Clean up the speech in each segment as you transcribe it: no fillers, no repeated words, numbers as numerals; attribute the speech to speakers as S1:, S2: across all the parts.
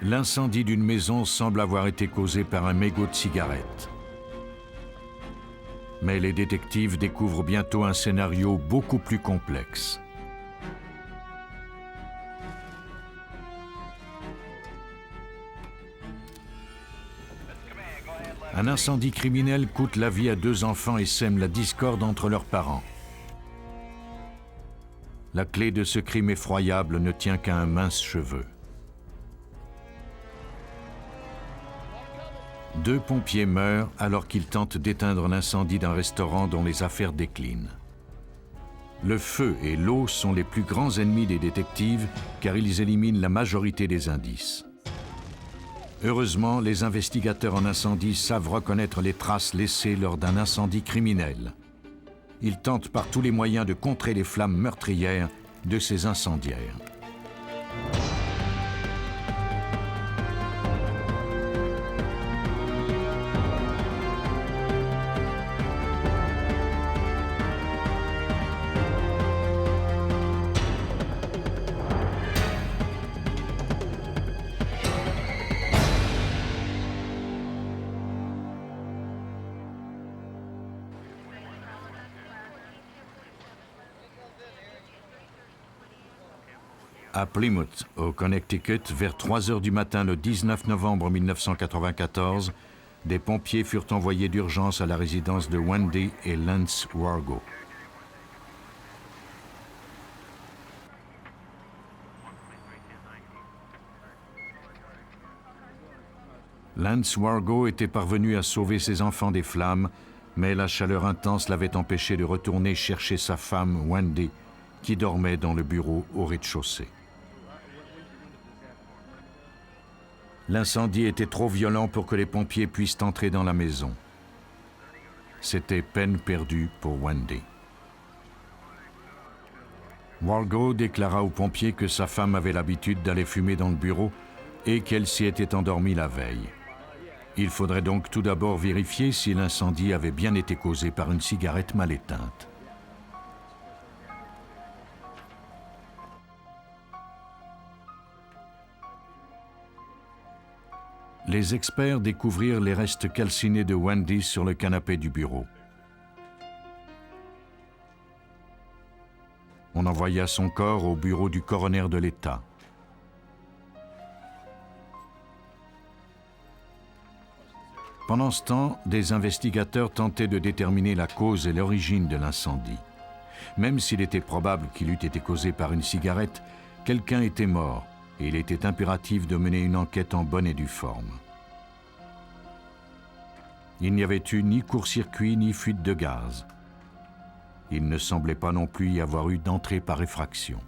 S1: L'incendie d'une maison semble avoir été causé par un mégot de cigarette. Mais les détectives découvrent bientôt un scénario beaucoup plus complexe. Un incendie criminel coûte la vie à 2 enfants et sème la discorde entre leurs parents. La clé de ce crime effroyable ne tient qu'à un mince cheveu. 2 pompiers meurent alors qu'ils tentent d'éteindre l'incendie d'un restaurant dont les affaires déclinent. Le feu et l'eau sont les plus grands ennemis des détectives car ils éliminent la majorité des indices. Heureusement, les investigateurs en incendie savent reconnaître les traces laissées lors d'un incendie criminel. Ils tentent par tous les moyens de contrer les flammes meurtrières de ces incendiaires. À Plymouth, au Connecticut, vers 3 heures du matin le 19 novembre 1994, des pompiers furent envoyés d'urgence à la résidence de Wendy et Lance Wargo. Lance Wargo était parvenu à sauver ses enfants des flammes, mais la chaleur intense l'avait empêché de retourner chercher sa femme, Wendy, qui dormait dans le bureau au rez-de-chaussée. L'incendie était trop violent pour que les pompiers puissent entrer dans la maison. C'était peine perdue pour Wendy. Wargo déclara aux pompiers que sa femme avait l'habitude d'aller fumer dans le bureau et qu'elle s'y était endormie la veille. Il faudrait donc tout d'abord vérifier si l'incendie avait bien été causé par une cigarette mal éteinte. Les experts découvrirent les restes calcinés de Wendy sur le canapé du bureau. On envoya son corps au bureau du coroner de l'État. Pendant ce temps, des investigateurs tentaient de déterminer la cause et l'origine de l'incendie. Même s'il était probable qu'il eût été causé par une cigarette, quelqu'un était mort et il était impératif de mener une enquête en bonne et due forme. Il n'y avait eu ni court-circuit ni fuite de gaz. Il ne semblait pas non plus y avoir eu d'entrée par effraction.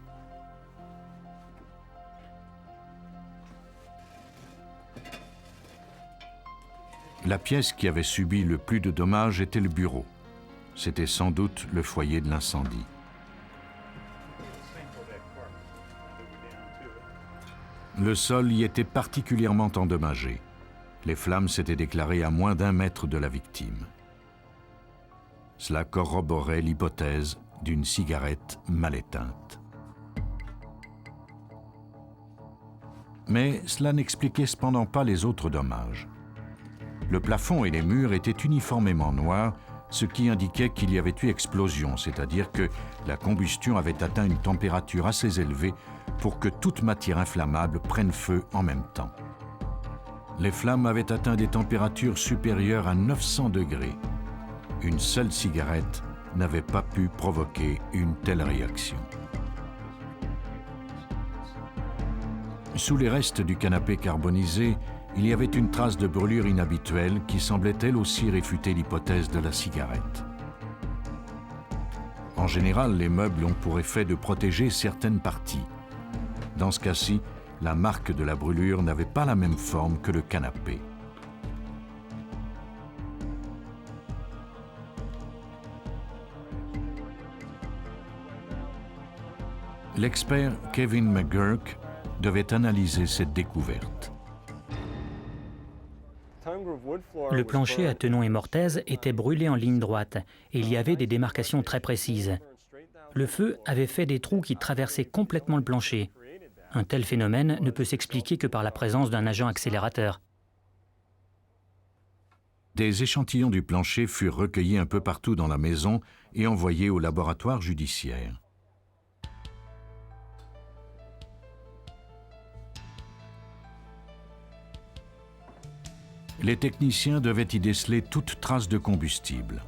S1: La pièce qui avait subi le plus de dommages était le bureau. C'était sans doute le foyer de l'incendie. Le sol y était particulièrement endommagé. Les flammes s'étaient déclarées à moins d'1 mètre de la victime. Cela corroborait l'hypothèse d'une cigarette mal éteinte. Mais cela n'expliquait cependant pas les autres dommages. Le plafond et les murs étaient uniformément noirs, ce qui indiquait qu'il y avait eu explosion, c'est-à-dire que la combustion avait atteint une température assez élevée pour que toute matière inflammable prenne feu en même temps. Les flammes avaient atteint des températures supérieures à 900 degrés. Une seule cigarette n'avait pas pu provoquer une telle réaction. Sous les restes du canapé carbonisé, il y avait une trace de brûlure inhabituelle qui semblait elle aussi réfuter l'hypothèse de la cigarette. En général, les meubles ont pour effet de protéger certaines parties. Dans ce cas-ci, la marque de la brûlure n'avait pas la même forme que le canapé. L'expert Kevin McGurk devait analyser cette découverte.
S2: Le plancher à Tenon et Mortaise était brûlé en ligne droite et il y avait des démarcations très précises. Le feu avait fait des trous qui traversaient complètement le plancher. Un tel phénomène ne peut s'expliquer que par la présence d'un agent accélérateur.
S1: Des échantillons du plancher furent recueillis un peu partout dans la maison et envoyés au laboratoire judiciaire. Les techniciens devaient y déceler toute trace de combustible.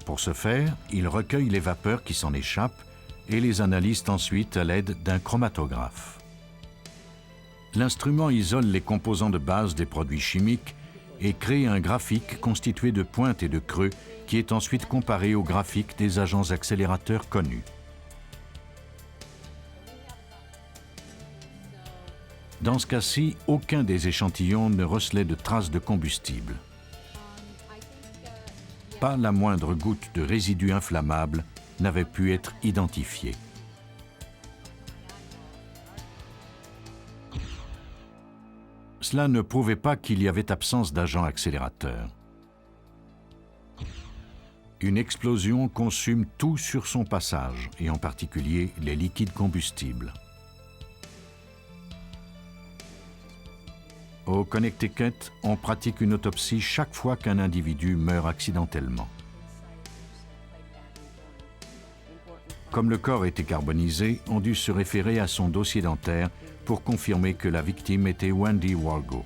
S1: Pour ce faire, ils recueillent les vapeurs qui s'en échappent et les analysent ensuite à l'aide d'un chromatographe. L'instrument isole les composants de base des produits chimiques et crée un graphique constitué de pointes et de creux qui est ensuite comparé au graphique des agents accélérateurs connus. Dans ce cas-ci, aucun des échantillons ne recelait de traces de combustible. Pas la moindre goutte de résidu inflammable n'avait pu être identifiée. Cela ne prouvait pas qu'il y avait absence d'agent accélérateur. Une explosion consume tout sur son passage, et en particulier les liquides combustibles. Au Connecticut, on pratique une autopsie chaque fois qu'un individu meurt accidentellement. Comme le corps était carbonisé, on dut se référer à son dossier dentaire pour confirmer que la victime était Wendy Wargo.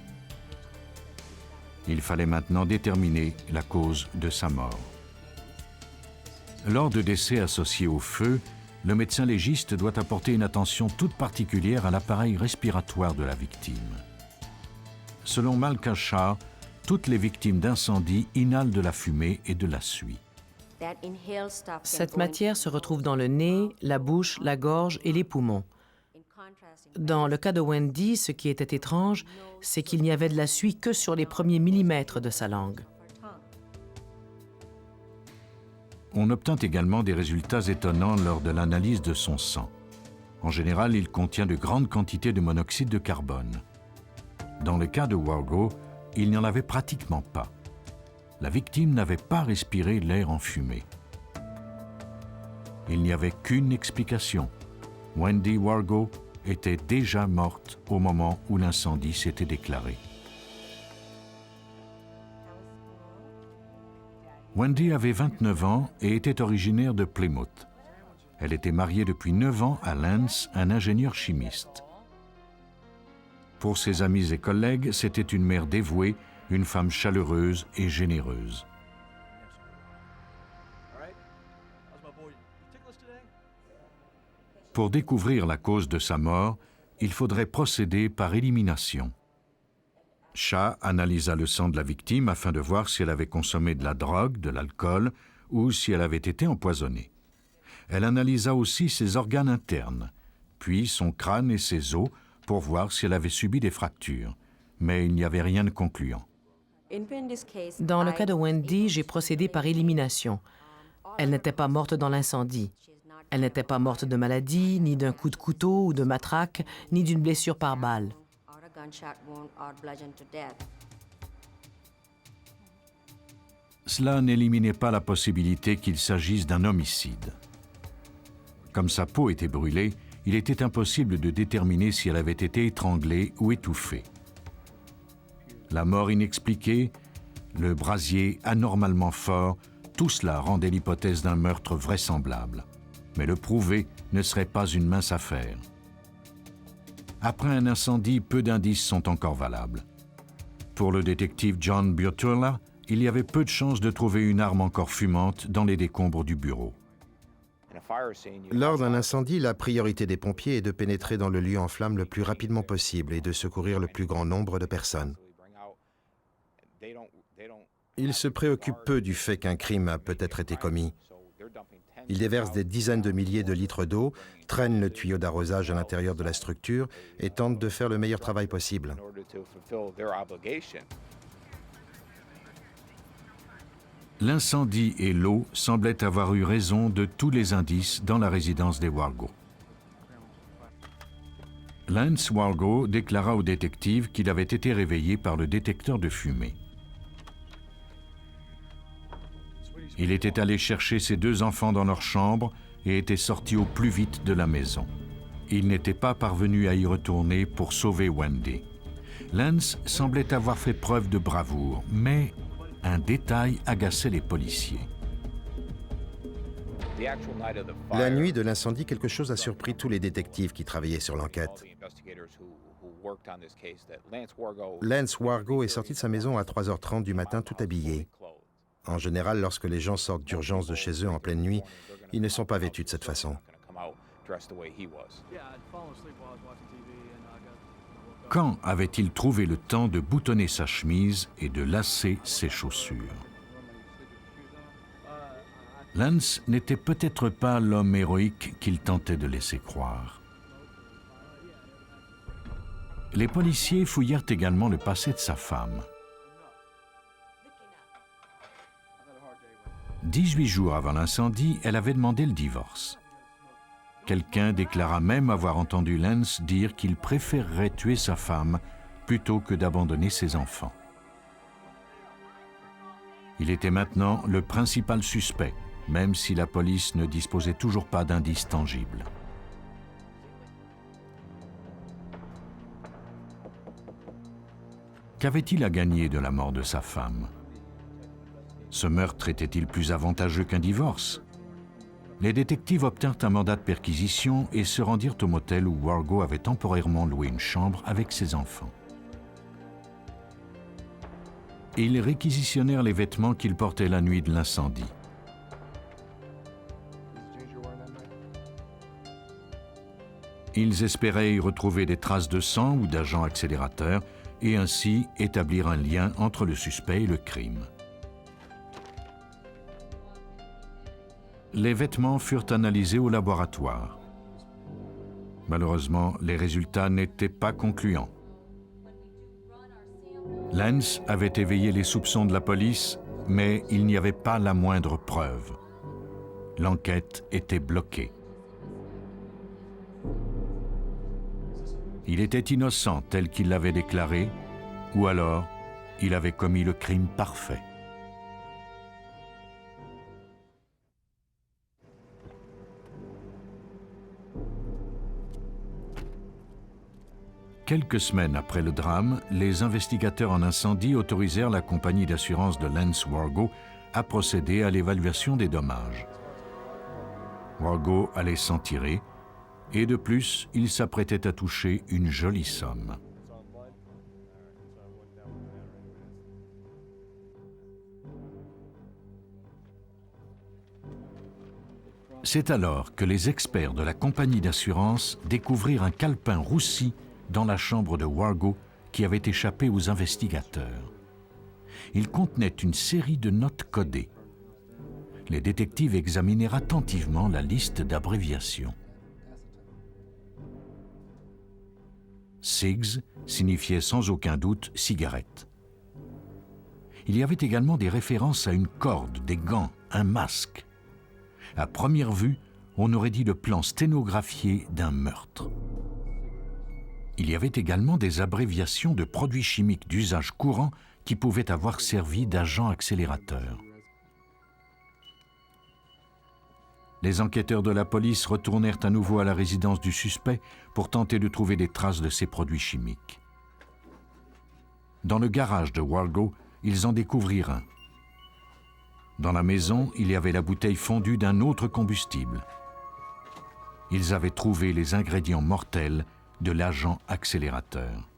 S1: Il fallait maintenant déterminer la cause de sa mort. Lors de décès associés au feu, le médecin légiste doit apporter une attention toute particulière à l'appareil respiratoire de la victime. Selon Malka Shah, toutes les victimes d'incendie inhalent de la fumée et de la suie.
S3: Cette matière se retrouve dans le nez, la bouche, la gorge et les poumons. Dans le cas de Wendy, ce qui était étrange, c'est qu'il n'y avait de la suie que sur les premiers millimètres de sa langue.
S1: On obtint également des résultats étonnants lors de l'analyse de son sang. En général, il contient de grandes quantités de monoxyde de carbone. Dans le cas de Wargo, il n'y en avait pratiquement pas. La victime n'avait pas respiré l'air enfumé. Il n'y avait qu'une explication. Wendy Wargo était déjà morte au moment où l'incendie s'était déclaré. Wendy avait 29 ans et était originaire de Plymouth. Elle était mariée depuis 9 ans à Lance, un ingénieur chimiste. Pour ses amis et collègues, c'était une mère dévouée, une femme chaleureuse et généreuse. Pour découvrir la cause de sa mort, il faudrait procéder par élimination. Shah analysa le sang de la victime afin de voir si elle avait consommé de la drogue, de l'alcool ou si elle avait été empoisonnée. Elle analysa aussi ses organes internes, puis son crâne et ses os pour voir si elle avait subi des fractures, mais il n'y avait rien de concluant.
S3: Dans le cas de Wendy, j'ai procédé par élimination. Elle n'était pas morte dans l'incendie. Elle n'était pas morte de maladie, ni d'un coup de couteau ou de matraque, ni d'une blessure par balle.
S1: Cela n'éliminait pas la possibilité qu'il s'agisse d'un homicide. Comme sa peau était brûlée, il était impossible de déterminer si elle avait été étranglée ou étouffée. La mort inexpliquée, le brasier anormalement fort, tout cela rendait l'hypothèse d'un meurtre vraisemblable. Mais le prouver ne serait pas une mince affaire. Après un incendie, peu d'indices sont encore valables. Pour le détective John Bioturla, il y avait peu de chances de trouver une arme encore fumante dans les décombres du bureau.
S4: Lors d'un incendie, la priorité des pompiers est de pénétrer dans le lieu en flammes le plus rapidement possible et de secourir le plus grand nombre de personnes. Ils se préoccupent peu du fait qu'un crime a peut-être été commis. Ils déversent des dizaines de milliers de litres d'eau, traînent le tuyau d'arrosage à l'intérieur de la structure et tentent de faire le meilleur travail possible.
S1: L'incendie et l'eau semblaient avoir eu raison de tous les indices dans la résidence des Wargo. Lance Wargo déclara au détective qu'il avait été réveillé par le détecteur de fumée. Il était allé chercher ses 2 enfants dans leur chambre, et était sorti au plus vite de la maison. Il n'était pas parvenu à y retourner pour sauver Wendy. Lance semblait avoir fait preuve de bravoure, mais un détail agaçait les policiers.
S4: La nuit de l'incendie, quelque chose a surpris tous les détectives qui travaillaient sur l'enquête. Lance Wargo est sorti de sa maison à 3h30 du matin tout habillé. En général, lorsque les gens sortent d'urgence de chez eux en pleine nuit, ils ne sont pas vêtus de cette façon.
S1: Quand avait-il trouvé le temps de boutonner sa chemise et de lasser ses chaussures? Lance n'était peut-être pas l'homme héroïque qu'il tentait de laisser croire. Les policiers fouillèrent également le passé de sa femme. 18 jours avant l'incendie, elle avait demandé le divorce. Quelqu'un déclara même avoir entendu Lance dire qu'il préférerait tuer sa femme plutôt que d'abandonner ses enfants. Il était maintenant le principal suspect, même si la police ne disposait toujours pas d'indices tangibles. Qu'avait-il à gagner de la mort de sa femme? Ce meurtre était-il plus avantageux qu'un divorce? Les détectives obtinrent un mandat de perquisition et se rendirent au motel où Wargo avait temporairement loué une chambre avec ses enfants. Ils réquisitionnèrent les vêtements qu'il portait la nuit de l'incendie. Ils espéraient y retrouver des traces de sang ou d'agents accélérateurs et ainsi établir un lien entre le suspect et le crime. Les vêtements furent analysés au laboratoire. Malheureusement, les résultats n'étaient pas concluants. Lance avait éveillé les soupçons de la police, mais il n'y avait pas la moindre preuve. L'enquête était bloquée. Il était innocent tel qu'il l'avait déclaré, ou alors il avait commis le crime parfait. Quelques semaines après le drame, les investigateurs en incendie autorisèrent la compagnie d'assurance de Lance Wargo à procéder à l'évaluation des dommages. Wargo allait s'en tirer, et de plus, il s'apprêtait à toucher une jolie somme. C'est alors que les experts de la compagnie d'assurance découvrirent un calepin roussi dans la chambre de Wargo qui avait échappé aux investigateurs. Il contenait une série de notes codées. Les détectives examinèrent attentivement la liste d'abréviations. SIGS signifiait sans aucun doute cigarette. Il y avait également des références à une corde, des gants, un masque. À première vue, on aurait dit le plan sténographié d'un meurtre. Il y avait également des abréviations de produits chimiques d'usage courant qui pouvaient avoir servi d'agent accélérateur. Les enquêteurs de la police retournèrent à nouveau à la résidence du suspect pour tenter de trouver des traces de ces produits chimiques. Dans le garage de Wargo, ils en découvrirent un. Dans la maison, il y avait la bouteille fondue d'un autre combustible. Ils avaient trouvé les ingrédients mortels de l'agent accélérateur.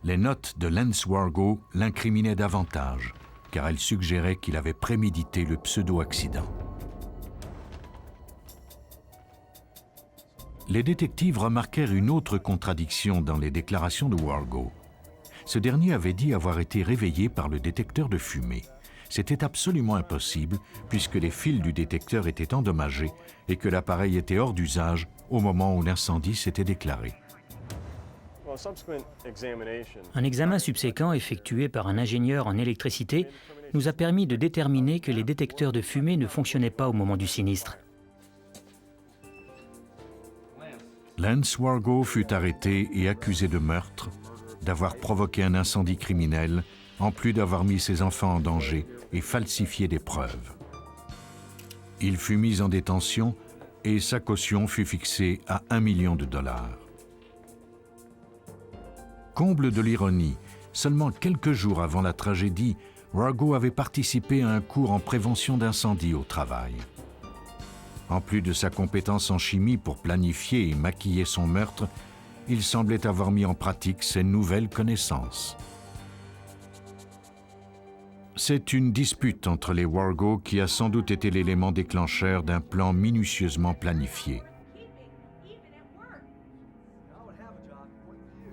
S1: Les notes de Lance Wargo l'incriminaient davantage, car elles suggéraient qu'il avait prémédité le pseudo-accident. Les détectives remarquèrent une autre contradiction dans les déclarations de Wargo. Ce dernier avait dit avoir été réveillé par le détecteur de fumée. C'était absolument impossible puisque les fils du détecteur étaient endommagés et que l'appareil était hors d'usage au moment où l'incendie s'était déclaré.
S2: Un examen subséquent effectué par un ingénieur en électricité nous a permis de déterminer que les détecteurs de fumée ne fonctionnaient pas au moment du sinistre.
S1: Lance Wargo fut arrêté et accusé de meurtre, d'avoir provoqué un incendie criminel, en plus d'avoir mis ses enfants en danger et falsifié des preuves. Il fut mis en détention et sa caution fut fixée à $1 million. Comble de l'ironie, seulement quelques jours avant la tragédie, Wargo avait participé à un cours en prévention d'incendie au travail. En plus de sa compétence en chimie pour planifier et maquiller son meurtre, il semblait avoir mis en pratique ses nouvelles connaissances. C'est une dispute entre les Wargo qui a sans doute été l'élément déclencheur d'un plan minutieusement planifié.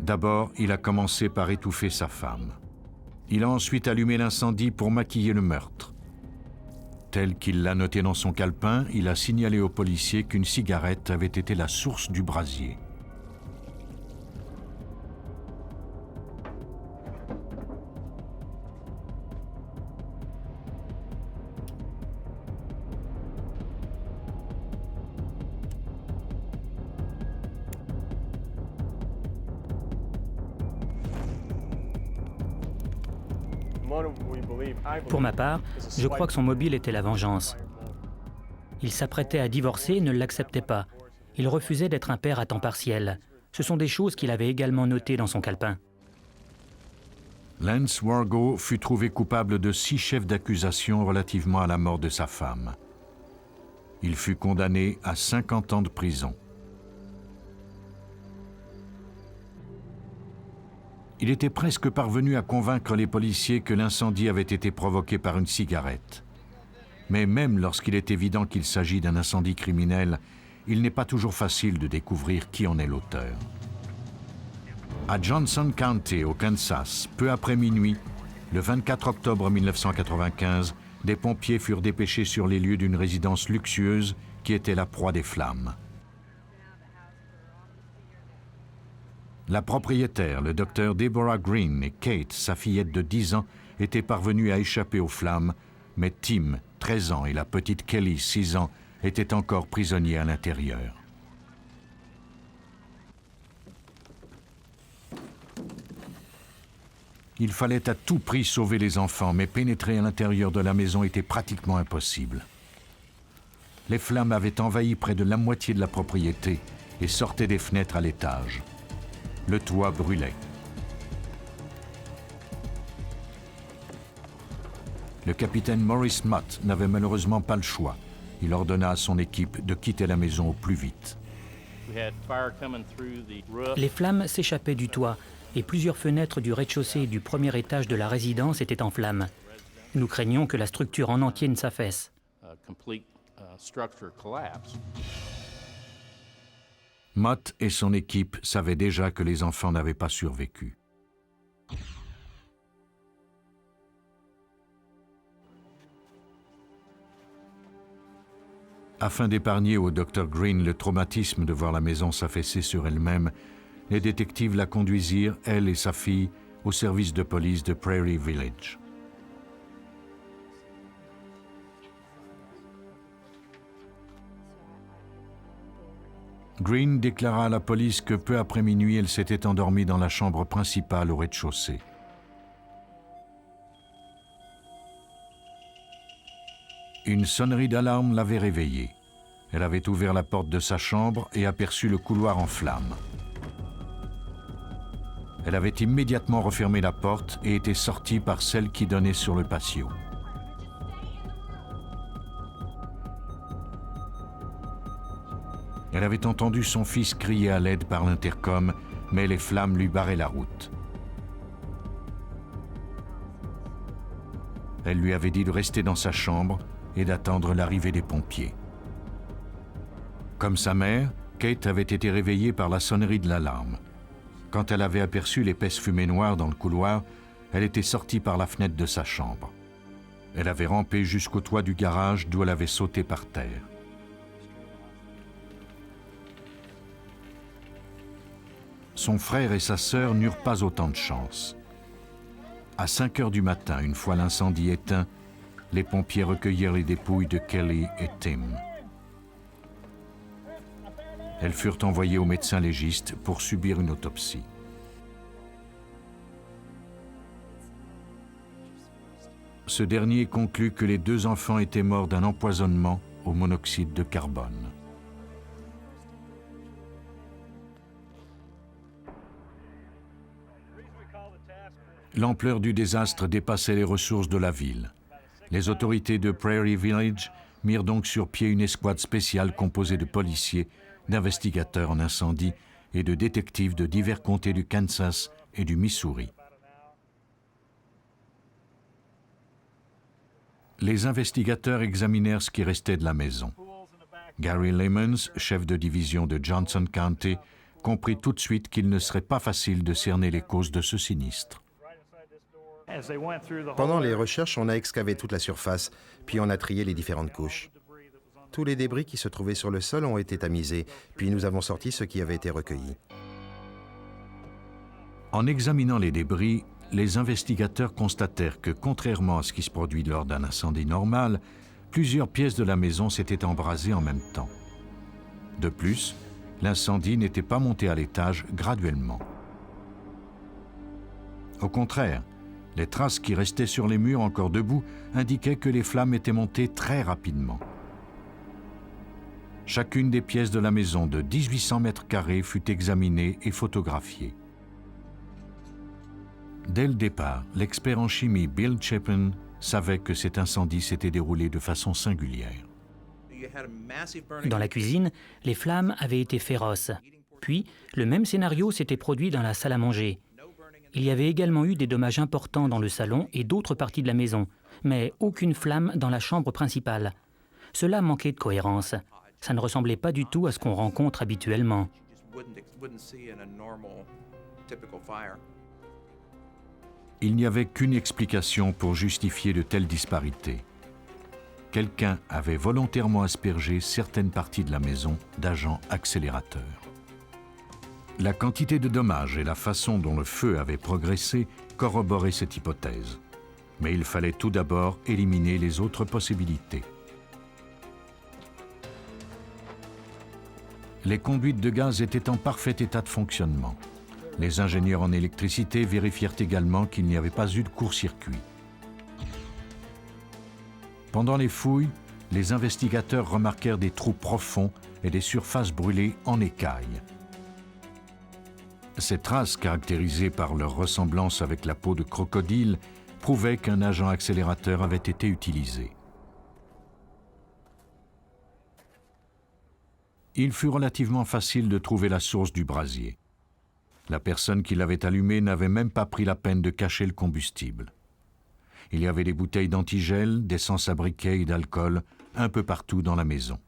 S1: D'abord, il a commencé par étouffer sa femme. Il a ensuite allumé l'incendie pour maquiller le meurtre. Tel qu'il l'a noté dans son calepin, il a signalé aux policiers qu'une cigarette avait été la source du brasier.
S2: Pour ma part, je crois que son mobile était la vengeance. Il s'apprêtait à divorcer et ne l'acceptait pas. Il refusait d'être un père à temps partiel. Ce sont des choses qu'il avait également notées dans son calepin.
S1: Lance Wargo fut trouvé coupable de 6 chefs d'accusation relativement à la mort de sa femme. Il fut condamné à 50 ans de prison. Il était presque parvenu à convaincre les policiers que l'incendie avait été provoqué par une cigarette. Mais même lorsqu'il est évident qu'il s'agit d'un incendie criminel, il n'est pas toujours facile de découvrir qui en est l'auteur. À Johnson County, au Kansas, peu après minuit, le 24 octobre 1995, des pompiers furent dépêchés sur les lieux d'une résidence luxueuse qui était la proie des flammes. La propriétaire, le docteur Deborah Green, et Kate, sa fillette de 10 ans, étaient parvenus à échapper aux flammes, mais Tim, 13 ans, et la petite Kelly, 6 ans, étaient encore prisonniers à l'intérieur. Il fallait à tout prix sauver les enfants, mais pénétrer à l'intérieur de la maison était pratiquement impossible. Les flammes avaient envahi près de la moitié de la propriété et sortaient des fenêtres à l'étage. Le toit brûlait. Le capitaine Maurice Mott n'avait malheureusement pas le choix. Il ordonna à son équipe de quitter la maison au plus vite.
S2: Les flammes s'échappaient du toit et plusieurs fenêtres du rez-de-chaussée et du premier étage de la résidence étaient en flammes. Nous craignions que la structure en entier ne s'affaisse.
S1: Mott et son équipe savaient déjà que les enfants n'avaient pas survécu. Afin d'épargner au Dr Green le traumatisme de voir la maison s'affaisser sur elle-même, les détectives la conduisirent, elle et sa fille, au service de police de Prairie Village. Green déclara à la police que peu après minuit, elle s'était endormie dans la chambre principale au rez-de-chaussée. Une sonnerie d'alarme l'avait réveillée. Elle avait ouvert la porte de sa chambre et aperçu le couloir en flammes. Elle avait immédiatement refermé la porte et était sortie par celle qui donnait sur le patio. Elle avait entendu son fils crier à l'aide par l'intercom, mais les flammes lui barraient la route. Elle lui avait dit de rester dans sa chambre et d'attendre l'arrivée des pompiers. Comme sa mère, Kate avait été réveillée par la sonnerie de l'alarme. Quand elle avait aperçu l'épaisse fumée noire dans le couloir, elle était sortie par la fenêtre de sa chambre. Elle avait rampé jusqu'au toit du garage d'où elle avait sauté par terre. Son frère et sa sœur n'eurent pas autant de chance. À 5 heures du matin, une fois l'incendie éteint, les pompiers recueillirent les dépouilles de Kelly et Tim. Elles furent envoyées au médecin légiste pour subir une autopsie. Ce dernier conclut que les 2 enfants étaient morts d'un empoisonnement au monoxyde de carbone. L'ampleur du désastre dépassait les ressources de la ville. Les autorités de Prairie Village mirent donc sur pied une escouade spéciale composée de policiers, d'investigateurs en incendie et de détectives de divers comtés du Kansas et du Missouri. Les investigateurs examinèrent ce qui restait de la maison. Gary Lemons, chef de division de Johnson County, comprit tout de suite qu'il ne serait pas facile de cerner les causes de ce sinistre.
S4: Pendant les recherches, on a excavé toute la surface, puis on a trié les différentes couches. Tous les débris qui se trouvaient sur le sol ont été tamisés, puis nous avons sorti ce qui avait été recueilli.
S1: En examinant les débris, les investigateurs constatèrent que, contrairement à ce qui se produit lors d'un incendie normal, plusieurs pièces de la maison s'étaient embrasées en même temps. De plus, l'incendie n'était pas monté à l'étage graduellement. Au contraire, les traces qui restaient sur les murs encore debout indiquaient que les flammes étaient montées très rapidement. Chacune des pièces de la maison de 1800 mètres carrés fut examinée et photographiée. Dès le départ, l'expert en chimie Bill Chapin savait que cet incendie s'était déroulé de façon singulière.
S2: Dans la cuisine, les flammes avaient été féroces. Puis, le même scénario s'était produit dans la salle à manger. Il y avait également eu des dommages importants dans le salon et d'autres parties de la maison, mais aucune flamme dans la chambre principale. Cela manquait de cohérence. Ça ne ressemblait pas du tout à ce qu'on rencontre habituellement.
S1: Il n'y avait qu'une explication pour justifier de telles disparités. Quelqu'un avait volontairement aspergé certaines parties de la maison d'agents accélérateurs. La quantité de dommages et la façon dont le feu avait progressé corroboraient cette hypothèse. Mais il fallait tout d'abord éliminer les autres possibilités. Les conduites de gaz étaient en parfait état de fonctionnement. Les ingénieurs en électricité vérifièrent également qu'il n'y avait pas eu de court-circuit. Pendant les fouilles, les investigateurs remarquèrent des trous profonds et des surfaces brûlées en écailles. Ces traces, caractérisées par leur ressemblance avec la peau de crocodile, prouvaient qu'un agent accélérateur avait été utilisé. Il fut relativement facile de trouver la source du brasier. La personne qui l'avait allumé n'avait même pas pris la peine de cacher le combustible. Il y avait des bouteilles d'antigel, d'essence à briquet et d'alcool un peu partout dans la maison.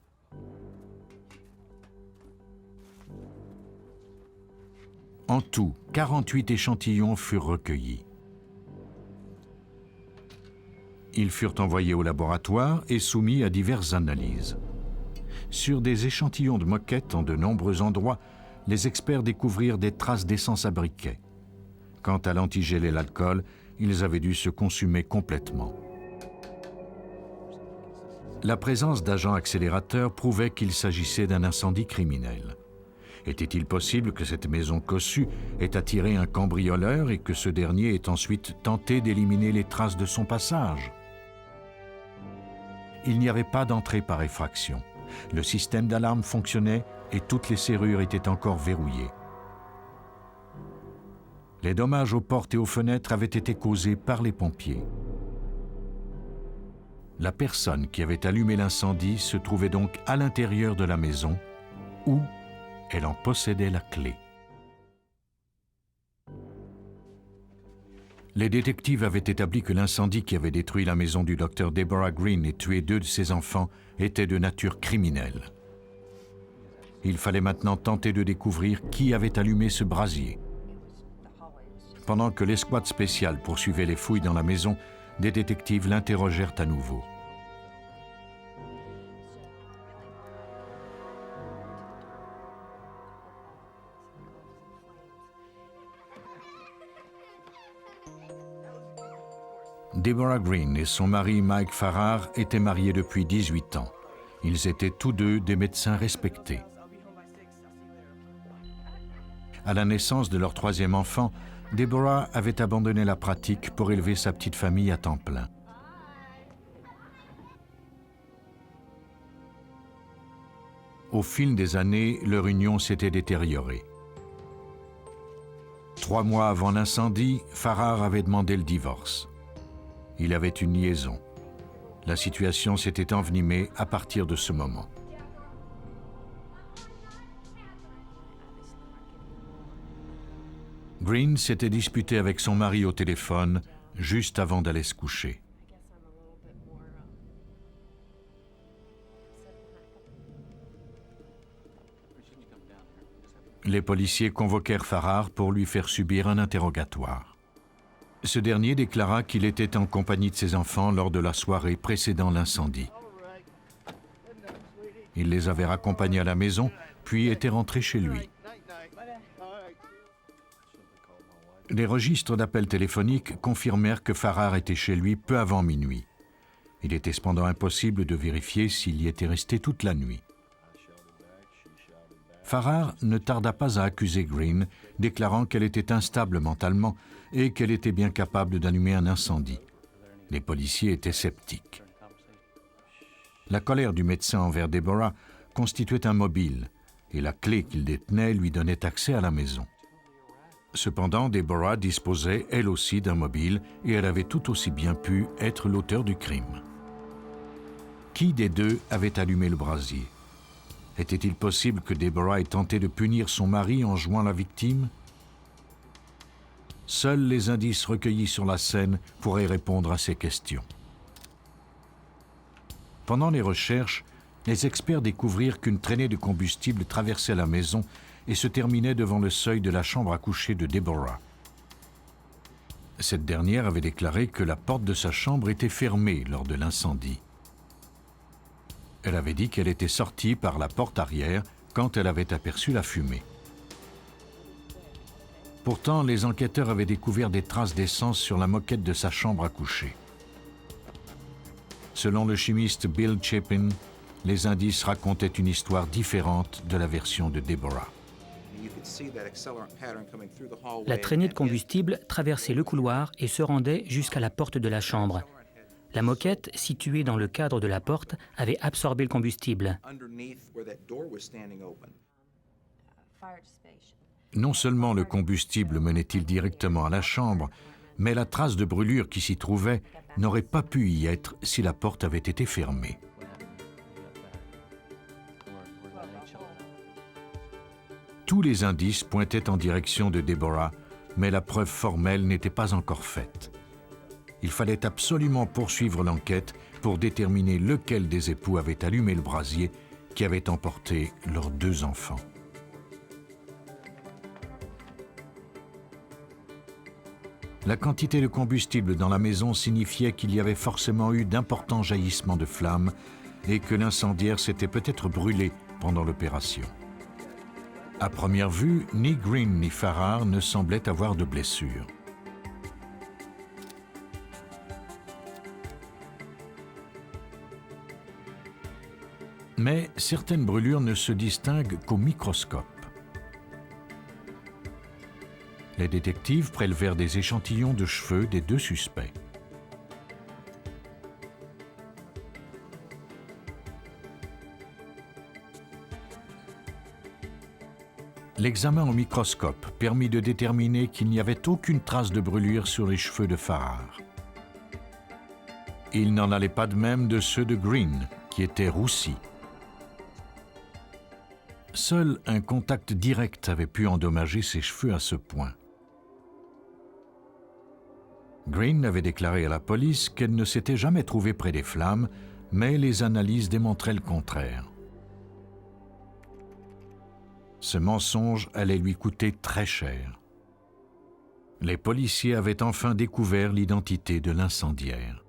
S1: En tout, 48 échantillons furent recueillis. Ils furent envoyés au laboratoire et soumis à diverses analyses. Sur des échantillons de moquette en de nombreux endroits, les experts découvrirent des traces d'essence à briquet. Quant à l'antigel et l'alcool, ils avaient dû se consumer complètement. La présence d'agents accélérateurs prouvait qu'il s'agissait d'un incendie criminel. Était-il possible que cette maison cossue ait attiré un cambrioleur et que ce dernier ait ensuite tenté d'éliminer les traces de son passage? Il n'y avait pas d'entrée par effraction. Le système d'alarme fonctionnait et toutes les serrures étaient encore verrouillées. Les dommages aux portes et aux fenêtres avaient été causés par les pompiers. La personne qui avait allumé l'incendie se trouvait donc à l'intérieur de la maison où elle en possédait la clé. Les détectives avaient établi que l'incendie qui avait détruit la maison du docteur Deborah Green et tué 2 de ses enfants était de nature criminelle. Il fallait maintenant tenter de découvrir qui avait allumé ce brasier. Pendant que l'escouade spéciale poursuivait les fouilles dans la maison, des détectives l'interrogèrent à nouveau. Deborah Green et son mari Mike Farrar étaient mariés depuis 18 ans. Ils étaient tous deux des médecins respectés. À la naissance de leur 3e enfant, Deborah avait abandonné la pratique pour élever sa petite famille à temps plein. au fil des années, leur union s'était détériorée. 3 mois avant l'incendie, Farrar avait demandé le divorce. Il avait une liaison. La situation s'était envenimée à partir de ce moment. Green s'était disputé avec son mari au téléphone juste avant d'aller se coucher. Les policiers convoquèrent Farrar pour lui faire subir un interrogatoire. Ce dernier déclara qu'il était en compagnie de ses enfants lors de la soirée précédant l'incendie. Il les avait raccompagnés à la maison, puis était rentré chez lui. Les registres d'appels téléphoniques confirmèrent que Farrar était chez lui peu avant minuit. Il était cependant impossible de vérifier s'il y était resté toute la nuit. Farrar ne tarda pas à accuser Green, déclarant qu'elle était instable mentalement et qu'elle était bien capable d'allumer un incendie. Les policiers étaient sceptiques. La colère du médecin envers Deborah constituait un mobile, et la clé qu'il détenait lui donnait accès à la maison. Cependant, Deborah disposait, elle aussi, d'un mobile, et elle avait tout aussi bien pu être l'auteur du crime. Qui des deux avait allumé le brasier? Était-il possible que Deborah ait tenté de punir son mari en jouant la victime? Seuls les indices recueillis sur la scène pourraient répondre à ces questions. Pendant les recherches, les experts découvrirent qu'une traînée de combustible traversait la maison et se terminait devant le seuil de la chambre à coucher de Deborah. Cette dernière avait déclaré que la porte de sa chambre était fermée lors de l'incendie. Elle avait dit qu'elle était sortie par la porte arrière quand elle avait aperçu la fumée. Pourtant, les enquêteurs avaient découvert des traces d'essence sur la moquette de sa chambre à coucher. Selon le chimiste Bill Chapin, les indices racontaient une histoire différente de la version de Deborah.
S2: La traînée de combustible traversait le couloir et se rendait jusqu'à la porte de la chambre. La moquette, située dans le cadre de la porte, avait absorbé le combustible.
S1: Non seulement le combustible menait-il directement à la chambre, mais la trace de brûlure qui s'y trouvait n'aurait pas pu y être si la porte avait été fermée. Tous les indices pointaient en direction de Deborah, mais la preuve formelle n'était pas encore faite. Il fallait absolument poursuivre l'enquête pour déterminer lequel des époux avait allumé le brasier qui avait emporté leurs 2 enfants. La quantité de combustible dans la maison signifiait qu'il y avait forcément eu d'importants jaillissements de flammes et que l'incendiaire s'était peut-être brûlé pendant l'opération. À première vue, ni Green ni Farrar ne semblaient avoir de blessures. Mais certaines brûlures ne se distinguent qu'au microscope. Les détectives prélevèrent des échantillons de cheveux des 2 suspects. L'examen au microscope permit de déterminer qu'il n'y avait aucune trace de brûlure sur les cheveux de Farrar. Il n'en allait pas de même de ceux de Green, qui étaient roussis. Seul un contact direct avait pu endommager ses cheveux à ce point. Green avait déclaré à la police qu'elle ne s'était jamais trouvée près des flammes, mais les analyses démontraient le contraire. Ce mensonge allait lui coûter très cher. Les policiers avaient enfin découvert l'identité de l'incendiaire.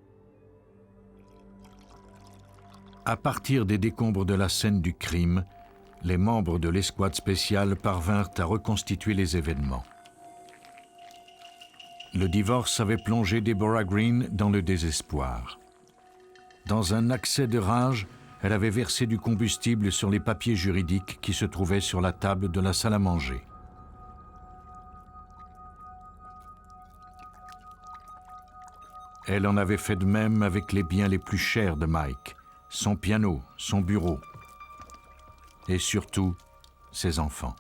S1: À partir des décombres de la scène du crime, les membres de l'escouade spéciale parvinrent à reconstituer les événements. Le divorce avait plongé Deborah Green dans le désespoir. Dans un accès de rage, elle avait versé du combustible sur les papiers juridiques qui se trouvaient sur la table de la salle à manger. Elle en avait fait de même avec les biens les plus chers de Mike, son piano, son bureau. et surtout ses enfants.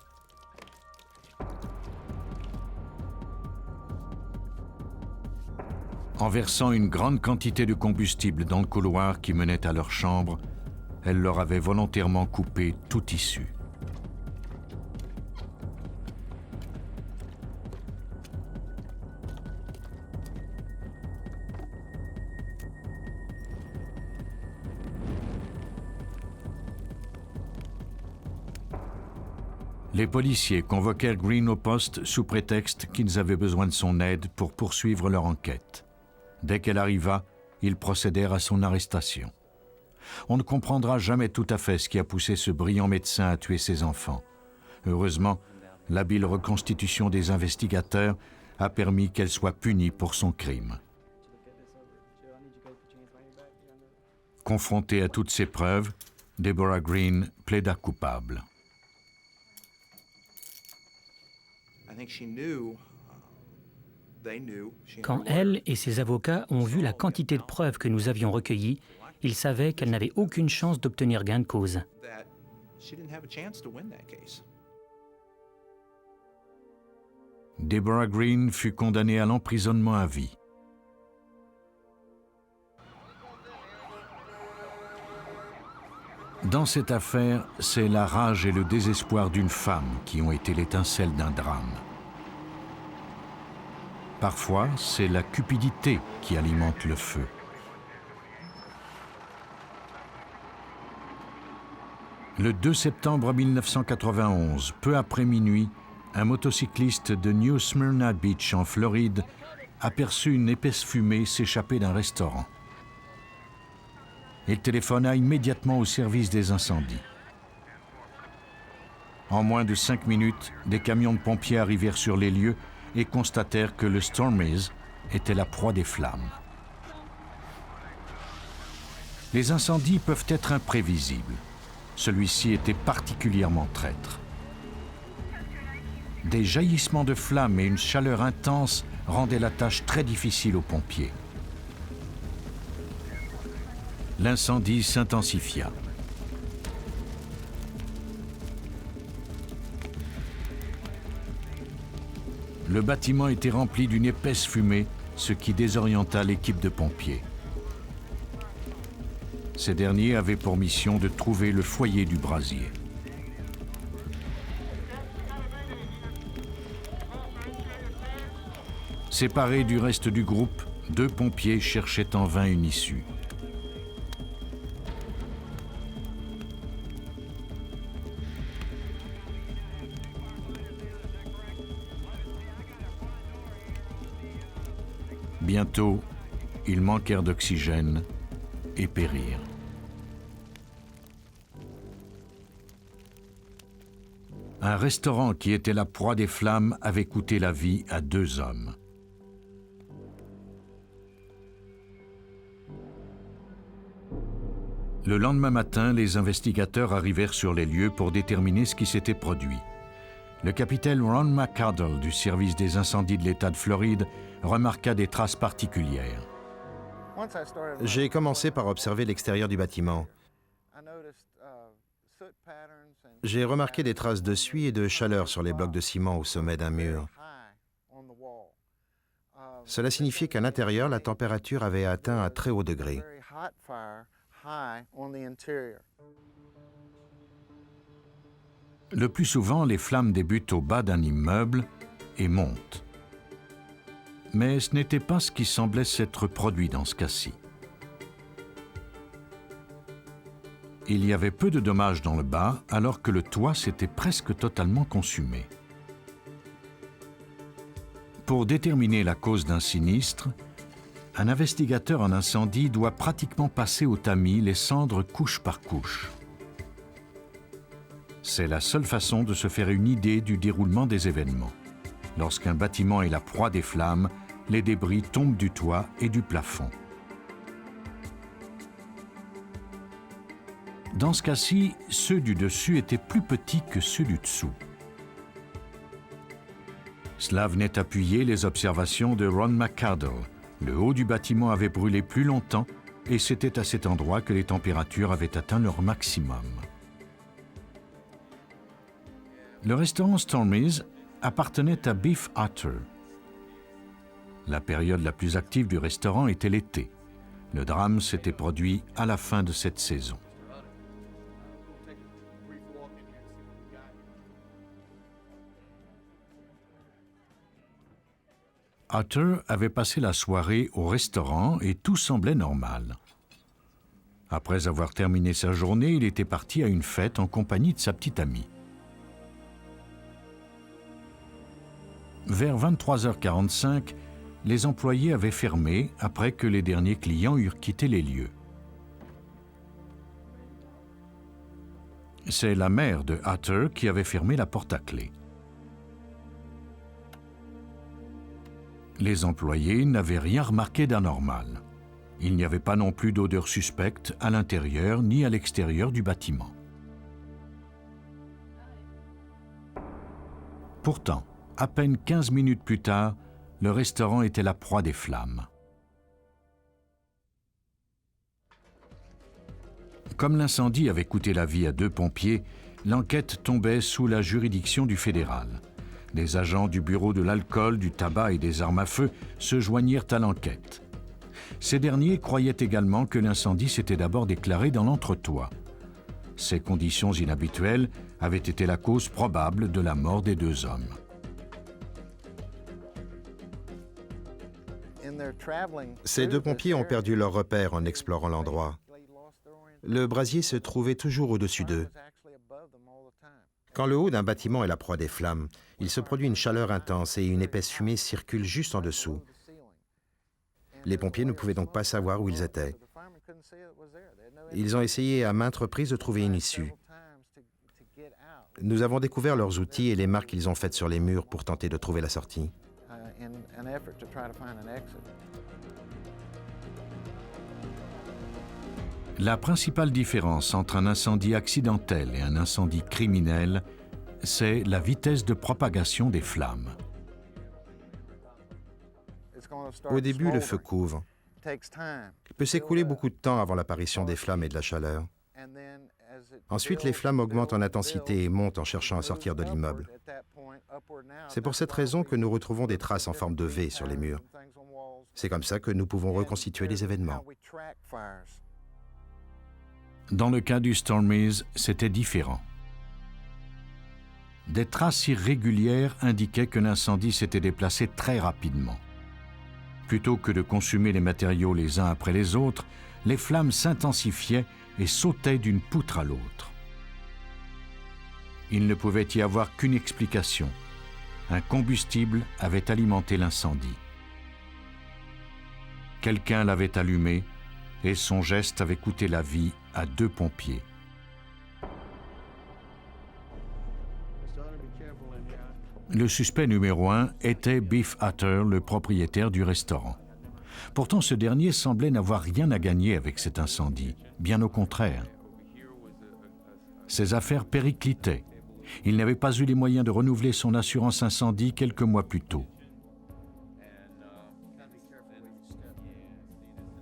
S1: En versant une grande quantité de combustible dans le couloir qui menait à leur chambre, elle leur avait volontairement coupé toute issue. Les policiers convoquèrent Green au poste sous prétexte qu'ils avaient besoin de son aide pour poursuivre leur enquête. Dès qu'elle arriva, ils procédèrent à son arrestation. On ne comprendra jamais tout à fait ce qui a poussé ce brillant médecin à tuer ses enfants. Heureusement, l'habile reconstitution des investigateurs a permis qu'elle soit punie pour son crime. Confrontée à toutes ces preuves, Deborah Green plaida coupable.
S2: Quand elle et ses avocats ont vu la quantité de preuves que nous avions recueillies, ils savaient qu'elle n'avait aucune chance d'obtenir gain de cause.
S1: Deborah Green fut condamnée à l'emprisonnement à vie. Dans cette affaire, c'est la rage et le désespoir d'une femme qui ont été l'étincelle d'un drame. Parfois, c'est la cupidité qui alimente le feu. Le 2 septembre 1991, peu après minuit, un motocycliste de New Smyrna Beach en Floride aperçut une épaisse fumée s'échapper d'un restaurant. Il téléphona immédiatement au service des incendies. En moins de 5 minutes, des camions de pompiers arrivèrent sur les lieux et constatèrent que le Stormies était la proie des flammes. Les incendies peuvent être imprévisibles. Celui-ci était particulièrement traître. Des jaillissements de flammes et une chaleur intense rendaient la tâche très difficile aux pompiers. L'incendie s'intensifia. Le bâtiment était rempli d'une épaisse fumée, ce qui désorienta l'équipe de pompiers. Ces derniers avaient pour mission de trouver le foyer du brasier. Séparés du reste du groupe, 2 pompiers cherchaient en vain une issue. Bientôt, ils manquèrent d'oxygène et périrent. Un restaurant qui était la proie des flammes avait coûté la vie à 2 hommes. Le lendemain matin, les investigateurs arrivèrent sur les lieux pour déterminer ce qui s'était produit. Le capitaine Ron McCardle du service des incendies de l'État de Floride remarqua des traces particulières.
S4: J'ai commencé par observer l'extérieur du bâtiment. J'ai remarqué des traces de suie et de chaleur sur les blocs de ciment au sommet d'un mur. Cela signifiait qu'à l'intérieur, la température avait atteint un très haut degré.
S1: Le plus souvent, les flammes débutent au bas d'un immeuble et montent. Mais ce n'était pas ce qui semblait s'être produit dans ce cas-ci. Il y avait peu de dommages dans le bas, alors que le toit s'était presque totalement consumé. Pour déterminer la cause d'un sinistre, un investigateur en incendie doit pratiquement passer au tamis les cendres couche par couche. C'est la seule façon de se faire une idée du déroulement des événements. Lorsqu'un bâtiment est la proie des flammes, les débris tombent du toit et du plafond. Dans ce cas-ci, ceux du dessus étaient plus petits que ceux du dessous. Cela venait appuyer les observations de Ron McCardle. Le haut du bâtiment avait brûlé plus longtemps et c'était à cet endroit que les températures avaient atteint leur maximum. Le restaurant Stormy's appartenait à Beef Hatter. La période la plus active du restaurant était l'été. Le drame s'était produit à la fin de cette saison. Hatter avait passé la soirée au restaurant et tout semblait normal. Après avoir terminé sa journée, il était parti à une fête en compagnie de sa petite amie. Vers 23h45, les employés avaient fermé après que les derniers clients eurent quitté les lieux. C'est la mère de Hatter qui avait fermé la porte à clé. Les employés n'avaient rien remarqué d'anormal. Il n'y avait pas non plus d'odeur suspecte à l'intérieur ni à l'extérieur du bâtiment. Pourtant, à peine 15 minutes plus tard, le restaurant était la proie des flammes. Comme l'incendie avait coûté la vie à 2 pompiers, l'enquête tombait sous la juridiction du fédéral. Des agents du bureau de l'alcool, du tabac et des armes à feu se joignirent à l'enquête. Ces derniers croyaient également que l'incendie s'était d'abord déclaré dans l'entretoit. Ces conditions inhabituelles avaient été la cause probable de la mort des 2 hommes.
S4: Ces 2 pompiers ont perdu leur repère en explorant l'endroit. Le brasier se trouvait toujours au-dessus d'eux. Quand le haut d'un bâtiment est la proie des flammes, il se produit une chaleur intense et une épaisse fumée circule juste en dessous. Les pompiers ne pouvaient donc pas savoir où ils étaient. Ils ont essayé à maintes reprises de trouver une issue. Nous avons découvert leurs outils et les marques qu'ils ont faites sur les murs pour tenter de trouver la sortie.
S1: La principale différence entre un incendie accidentel et un incendie criminel, c'est la vitesse de propagation des flammes.
S4: Au début, le feu couvre. Il peut s'écouler beaucoup de temps avant l'apparition des flammes et de la chaleur. Ensuite, les flammes augmentent en intensité et montent en cherchant à sortir de l'immeuble. C'est pour cette raison que nous retrouvons des traces en forme de V sur les murs. C'est comme ça que nous pouvons reconstituer les événements.
S1: Dans le cas du Stormy's, c'était différent. Des traces irrégulières indiquaient que l'incendie s'était déplacé très rapidement. Plutôt que de consumer les matériaux les uns après les autres, les flammes s'intensifiaient et sautaient d'une poutre à l'autre. Il ne pouvait y avoir qu'une explication. Un combustible avait alimenté l'incendie. Quelqu'un l'avait allumé et son geste avait coûté la vie à 2 pompiers. Le suspect numéro 1 était Beef Hatter, le propriétaire du restaurant. Pourtant, ce dernier semblait n'avoir rien à gagner avec cet incendie, bien au contraire. Ses affaires périclitaient. Il n'avait pas eu les moyens de renouveler son assurance incendie quelques mois plus tôt.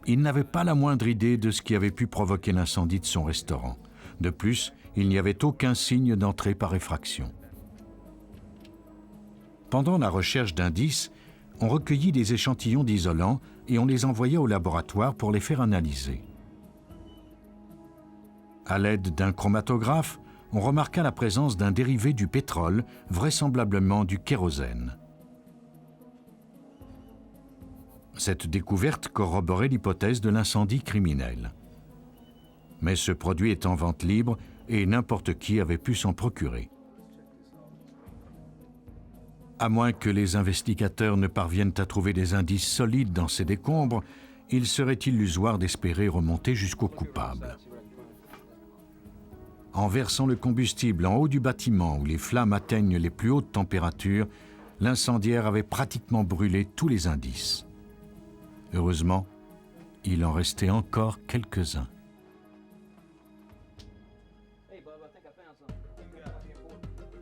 S1: Il n'avait pas la moindre idée de ce qui avait pu provoquer l'incendie de son restaurant. De plus, il n'y avait aucun signe d'entrée par effraction. Pendant la recherche d'indices, on recueillit des échantillons d'isolants et on les envoya au laboratoire pour les faire analyser. À l'aide d'un chromatographe, on remarqua la présence d'un dérivé du pétrole, vraisemblablement du kérosène. Cette découverte corroborait l'hypothèse de l'incendie criminel. Mais ce produit est en vente libre et n'importe qui avait pu s'en procurer. À moins que les investigateurs ne parviennent à trouver des indices solides dans ces décombres, il serait illusoire d'espérer remonter jusqu'au coupable. En versant le combustible en haut du bâtiment où les flammes atteignent les plus hautes températures, l'incendiaire avait pratiquement brûlé tous les indices. Heureusement, il en restait encore quelques-uns.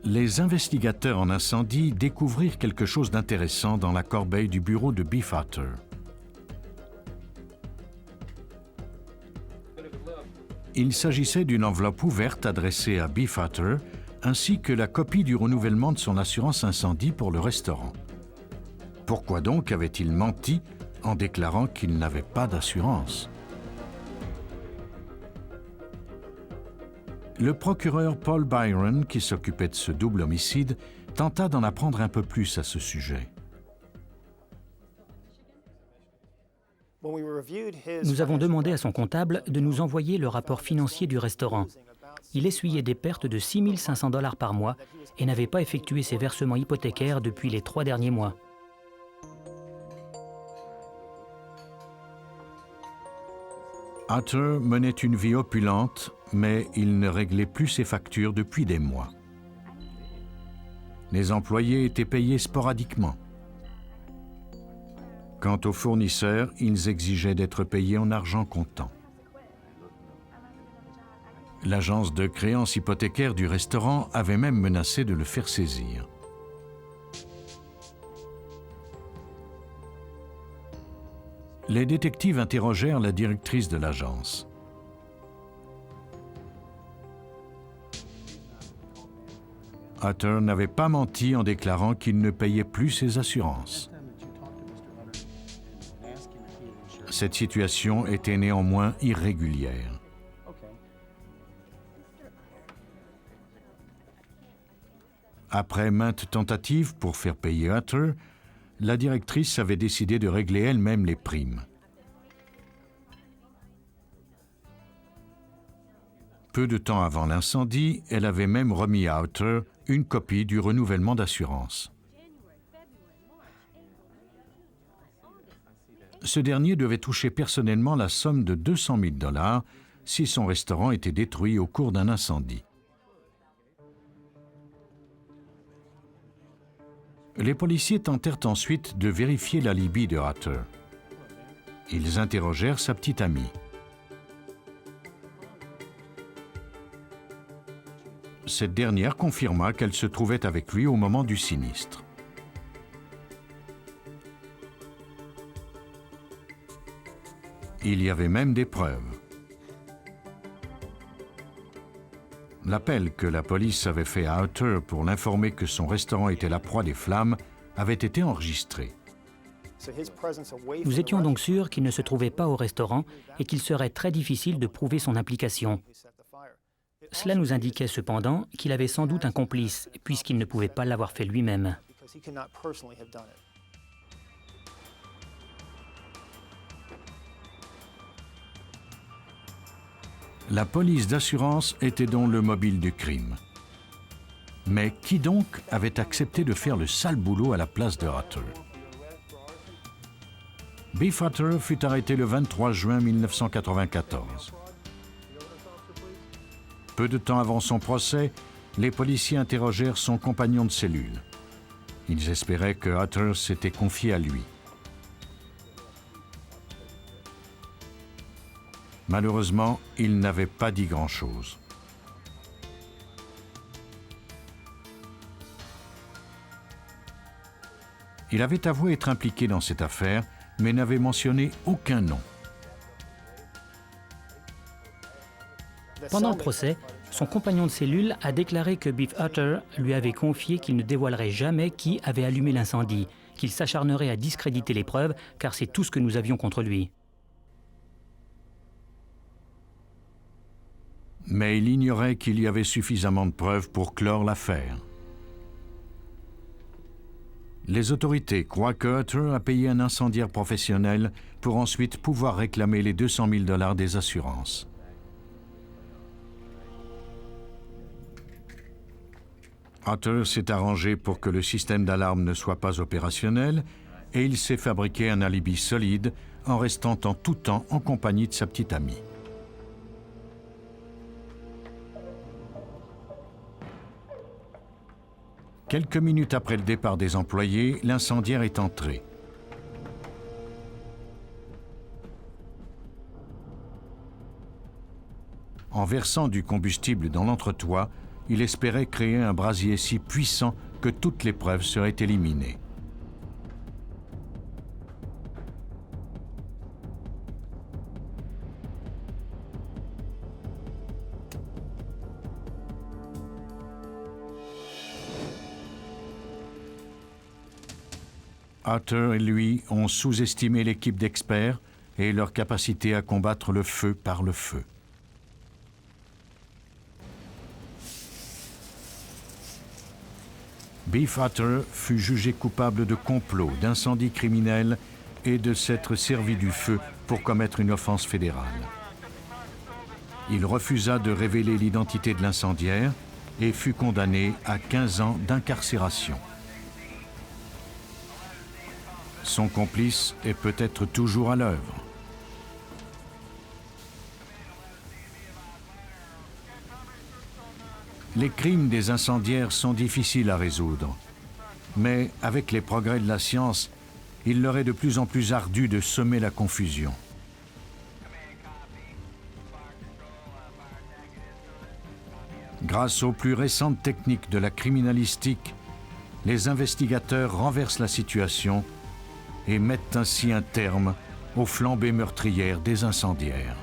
S1: Les investigateurs en incendie découvrirent quelque chose d'intéressant dans la corbeille du bureau de Beef Hatter. Il s'agissait d'une enveloppe ouverte adressée à Beef Hatter, ainsi que la copie du renouvellement de son assurance incendie pour le restaurant. Pourquoi donc avait-il menti en déclarant qu'il n'avait pas d'assurance? Le procureur Paul Byron, qui s'occupait de ce double homicide, tenta d'en apprendre un peu plus à ce sujet.
S2: Nous avons demandé à son comptable de nous envoyer le rapport financier du restaurant. Il essuyait des pertes de 6 500 $ par mois et n'avait pas effectué ses versements hypothécaires depuis les 3 derniers mois.
S1: Utter menait une vie opulente, mais il ne réglait plus ses factures depuis des mois. Les employés étaient payés sporadiquement. Quant aux fournisseurs, ils exigeaient d'être payés en argent comptant. L'agence de créances hypothécaires du restaurant avait même menacé de le faire saisir. Les détectives interrogèrent la directrice de l'agence. Utter n'avait pas menti en déclarant qu'il ne payait plus ses assurances. Cette situation était néanmoins irrégulière. Après maintes tentatives pour faire payer Utter, la directrice avait décidé de régler elle-même les primes. Peu de temps avant l'incendie, elle avait même remis à Utter une copie du renouvellement d'assurance. Ce dernier devait toucher personnellement la somme de 200 000 $ si son restaurant était détruit au cours d'un incendie. Les policiers tentèrent ensuite de vérifier l'alibi de Utter. Ils interrogèrent sa petite amie. Cette dernière confirma qu'elle se trouvait avec lui au moment du sinistre. Il y avait même des preuves. L'appel que la police avait fait à Utter pour l'informer que son restaurant était la proie des flammes avait été enregistré.
S2: Nous étions donc sûrs qu'il ne se trouvait pas au restaurant et qu'il serait très difficile de prouver son implication. Cela nous indiquait cependant qu'il avait sans doute un complice, puisqu'il ne pouvait pas l'avoir fait lui-même.
S1: La police d'assurance était donc le mobile du crime. Mais qui donc avait accepté de faire le sale boulot à la place de Utter? Biff Utter fut arrêté le 23 juin 1994. Peu de temps avant son procès, les policiers interrogèrent son compagnon de cellule. Ils espéraient que Utter s'était confié à lui. Malheureusement, il n'avait pas dit grand-chose. Il avait avoué être impliqué dans cette affaire, mais n'avait mentionné aucun nom.
S2: Pendant le procès, son compagnon de cellule a déclaré que Biff Utter lui avait confié qu'il ne dévoilerait jamais qui avait allumé l'incendie, qu'il s'acharnerait à discréditer les preuves, car c'est tout ce que nous avions contre lui.
S1: Mais il ignorait qu'il y avait suffisamment de preuves pour clore l'affaire. Les autorités croient que Utter a payé un incendiaire professionnel pour ensuite pouvoir réclamer les 200 000 $ des assurances. Utter s'est arrangé pour que le système d'alarme ne soit pas opérationnel et il s'est fabriqué un alibi solide en restant en tout temps en compagnie de sa petite amie. Quelques minutes après le départ des employés, l'incendiaire est entré. En versant du combustible dans l'entretoit, il espérait créer un brasier si puissant que toutes les preuves seraient éliminées. Arthur et lui ont sous-estimé l'équipe d'experts et leur capacité à combattre le feu par le feu. Beef Arthur fut jugé coupable de complot, d'incendie criminel et de s'être servi du feu pour commettre une offense fédérale. Il refusa de révéler l'identité de l'incendiaire et fut condamné à 15 ans d'incarcération. Son complice est peut-être toujours à l'œuvre. Les crimes des incendiaires sont difficiles à résoudre, mais avec les progrès de la science, il leur est de plus en plus ardu de semer la confusion. Grâce aux plus récentes techniques de la criminalistique, les investigateurs renversent la situation et mettent ainsi un terme aux flambées meurtrières des incendiaires.